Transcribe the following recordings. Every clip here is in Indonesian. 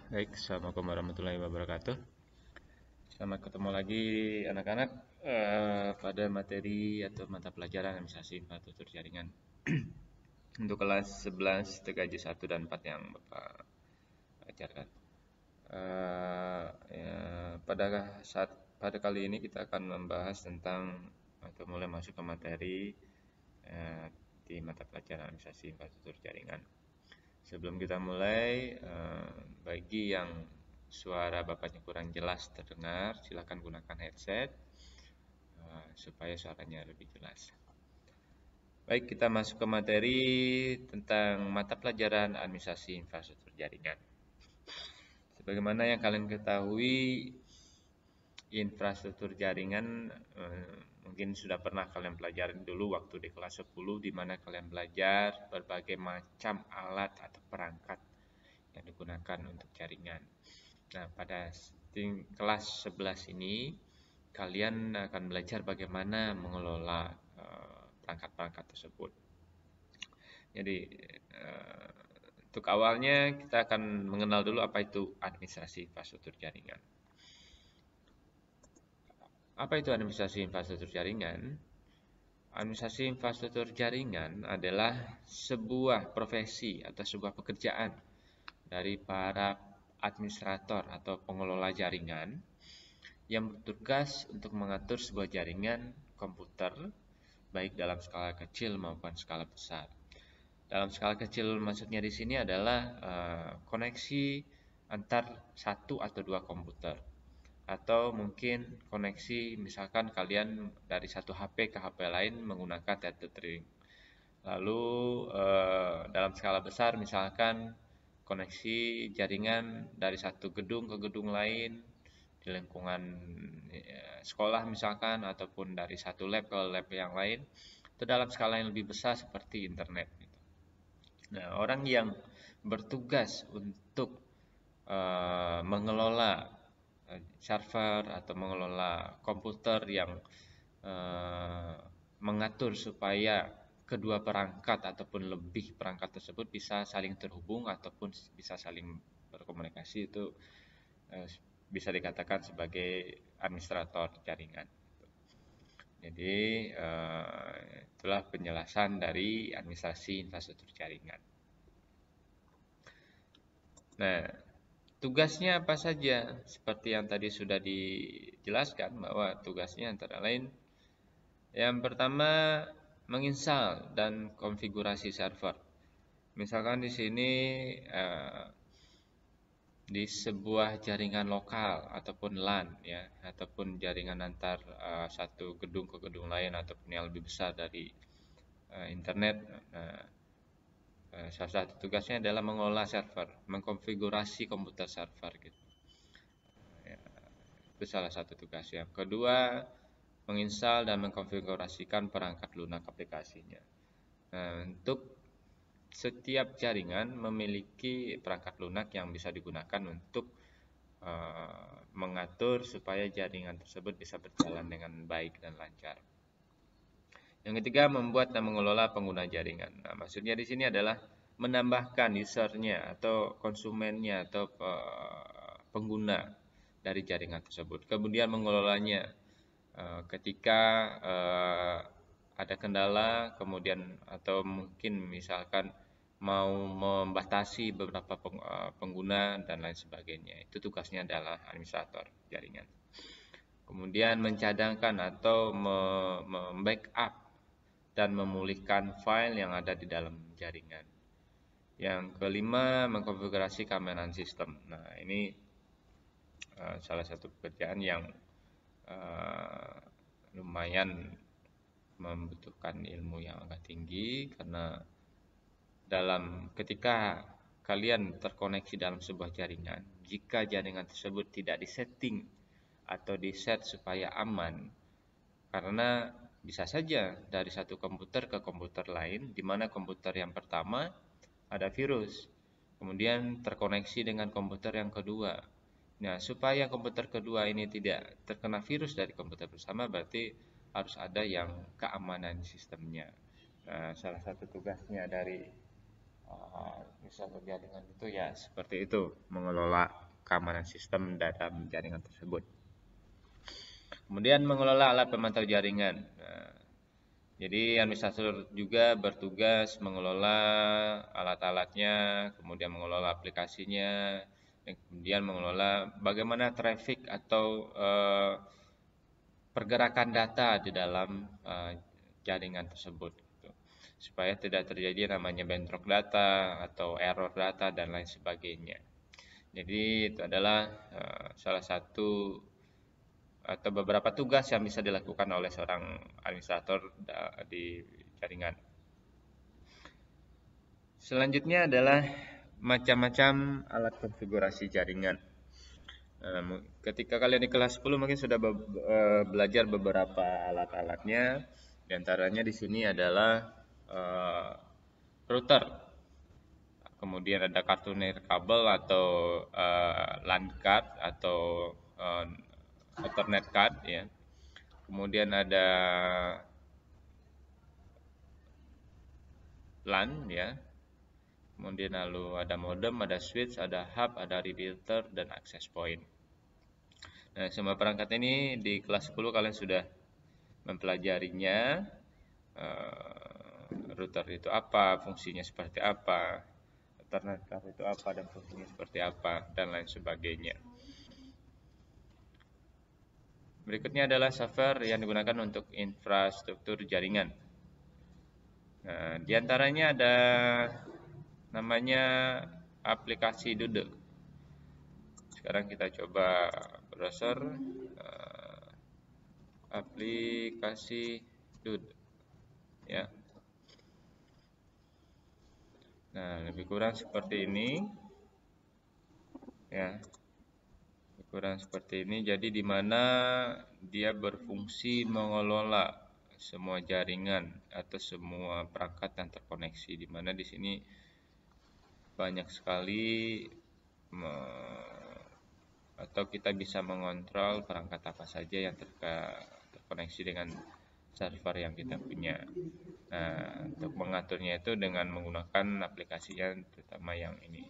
Baik, Assalamualaikum warahmatullahi wabarakatuh. Selamat ketemu lagi anak-anak pada materi atau mata pelajaran administrasi infrastruktur jaringan untuk kelas 11 TKJ 1 dan 4 yang Bapak ajarkan. Ya, pada kali ini kita akan membahas tentang atau mulai masuk ke materi di mata pelajaran administrasi infrastruktur jaringan. Sebelum kita mulai, bagi yang suara bapaknya kurang jelas terdengar, silakan gunakan headset supaya suaranya lebih jelas. Baik, kita masuk ke materi tentang mata pelajaran administrasi infrastruktur jaringan. Sebagaimana yang kalian ketahui, infrastruktur jaringan mungkin sudah pernah kalian pelajari dulu waktu di kelas 10, di mana kalian belajar berbagai macam alat atau perangkat yang digunakan untuk jaringan. Nah, pada kelas 11 ini kalian akan belajar bagaimana mengelola perangkat-perangkat tersebut. Jadi untuk awalnya kita akan mengenal dulu apa itu administrasi infrastruktur jaringan. Apa itu administrasi infrastruktur jaringan? Administrasi infrastruktur jaringan adalah sebuah profesi atau sebuah pekerjaan dari para administrator atau pengelola jaringan yang bertugas untuk mengatur sebuah jaringan komputer baik dalam skala kecil maupun skala besar. Dalam skala kecil maksudnya di sini adalah koneksi antar satu atau dua komputer, atau mungkin koneksi misalkan kalian dari satu HP ke HP lain menggunakan tethering. Lalu dalam skala besar misalkan koneksi jaringan dari satu gedung ke gedung lain di lingkungan sekolah misalkan, ataupun dari satu lab ke lab yang lain, itu dalam skala yang lebih besar seperti internet. Nah, orang yang bertugas untuk mengelola server atau mengelola komputer yang mengatur supaya kedua perangkat ataupun lebih perangkat tersebut bisa saling terhubung ataupun bisa saling berkomunikasi, itu bisa dikatakan sebagai administrator jaringan. Jadi itulah penjelasan dari administrasi infrastruktur jaringan. Nah, tugasnya apa saja? Seperti yang tadi sudah dijelaskan bahwa tugasnya antara lain yang pertama menginstal dan konfigurasi server. Misalkan di sini di sebuah jaringan lokal ataupun LAN ya, ataupun jaringan antar satu gedung ke gedung lain ataupun yang lebih besar dari internet. Salah satu tugasnya adalah mengelola server, mengkonfigurasi komputer server gitu. Ya, itu salah satu tugas. Yang kedua, menginstal dan mengkonfigurasikan perangkat lunak aplikasinya. Nah, untuk setiap jaringan memiliki perangkat lunak yang bisa digunakan untuk mengatur supaya jaringan tersebut bisa berjalan dengan baik dan lancar. Yang ketiga, membuat dan mengelola pengguna jaringan. Nah, maksudnya di sini adalah menambahkan usernya atau konsumennya atau pengguna dari jaringan tersebut. Kemudian mengelolanya ketika ada kendala, kemudian atau mungkin misalkan mau membatasi beberapa pengguna dan lain sebagainya. Itu tugasnya adalah administrator jaringan. Kemudian mencadangkan atau membackup dan memulihkan file yang ada di dalam jaringan. Yang kelima, mengkonfigurasi keamanan sistem. Nah, ini salah satu pekerjaan yang lumayan membutuhkan ilmu yang agak tinggi, karena ketika kalian terkoneksi dalam sebuah jaringan, jika jaringan tersebut tidak disetting atau diset supaya aman, karena bisa saja dari satu komputer ke komputer lain, di mana komputer yang pertama ada virus, kemudian terkoneksi dengan komputer yang kedua. Nah, supaya komputer kedua ini tidak terkena virus dari komputer bersama, berarti harus ada yang keamanan sistemnya. Nah, salah satu tugasnya dari administrator jaringan itu ya seperti itu, mengelola keamanan sistem dalam jaringan tersebut. Kemudian mengelola alat pemantau jaringan. Nah, jadi administrator juga bertugas mengelola alat-alatnya, kemudian mengelola aplikasinya, dan kemudian mengelola bagaimana traffic atau pergerakan data di dalam jaringan tersebut, gitu. Supaya tidak terjadi namanya bentrok data atau error data dan lain sebagainya. Jadi itu adalah salah satu atau beberapa tugas yang bisa dilakukan oleh seorang administrator di jaringan. Selanjutnya adalah macam-macam alat konfigurasi jaringan. Ketika kalian di kelas 10 mungkin sudah belajar beberapa alat-alatnya. Di antaranya di sini adalah router. Kemudian ada kartu nirkabel atau LAN card atau Ethernet card ya. Kemudian ada LAN ya. Kemudian lalu ada modem, ada switch, ada hub, ada repeater dan access point. Nah, semua perangkat ini di kelas 10 kalian sudah mempelajarinya. Router itu apa, fungsinya seperti apa, Ethernet card itu apa dan fungsinya seperti apa, dan lain sebagainya. Berikutnya adalah software yang digunakan untuk infrastruktur jaringan. Nah, di antaranya ada namanya aplikasi Dude. Sekarang kita coba browser aplikasi Dude ya. Nah, lebih kurang seperti ini ya. Lebih kurang seperti ini. Jadi di mana dia berfungsi mengelola semua jaringan atau semua perangkat yang terkoneksi, di mana di sini banyak sekali atau kita bisa mengontrol perangkat apa saja yang terkoneksi dengan server yang kita punya. Nah, untuk mengaturnya itu dengan menggunakan aplikasinya, terutama yang ini.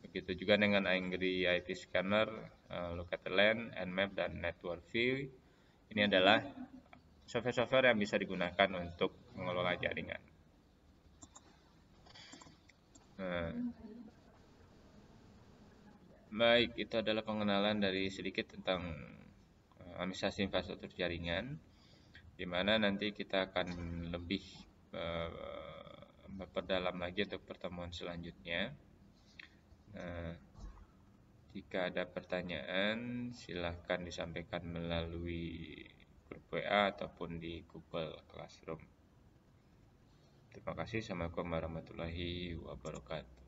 Begitu juga dengan Angry IP Scanner, Locator LAN, Nmap, dan Network View. Ini adalah software-software yang bisa digunakan untuk mengelola jaringan. Baik, itu adalah pengenalan dari sedikit tentang administrasi infrastruktur jaringan, di mana nanti kita akan lebih memperdalam lagi untuk pertemuan selanjutnya. Jika ada pertanyaan, silahkan disampaikan melalui grup WA ataupun di Google Classroom. Terima kasih. Assalamualaikum warahmatullahi wabarakatuh.